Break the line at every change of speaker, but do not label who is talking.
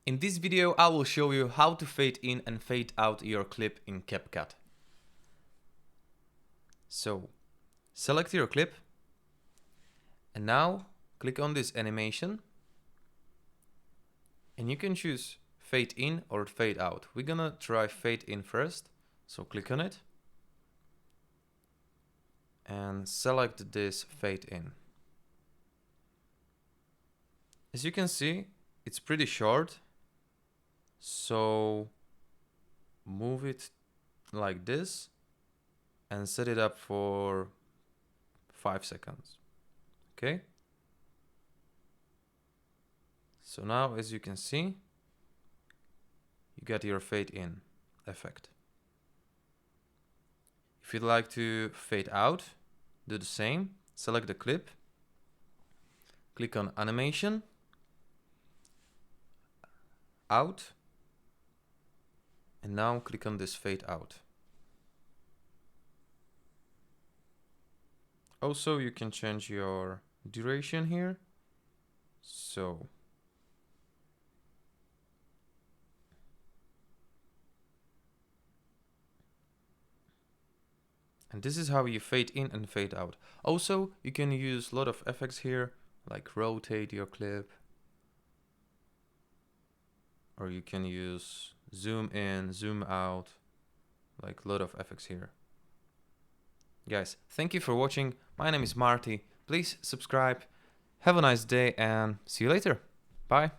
In this video, I will show you how to fade in and fade out your clip in CapCut. So, select your clip and now click on this animation and you can choose fade in or fade out. We're gonna try fade in first, so click on it and select this fade in. As you can see, it's pretty short, so move it like this and set it up for 5 seconds. Okay, so now as you can see, you get your fade in effect. If you'd like to fade out, do the same. Select the clip, click on animation, out, and now click on this fade out. Also, you can change your duration here. So and this is how you fade in and fade out. Also, you can use a lot of effects here, like rotate your clip, or you can use zoom in, zoom out, like a lot of effects here. Guys, thank you for watching. My name is Marty. Please subscribe. Have a nice day and see you later. Bye.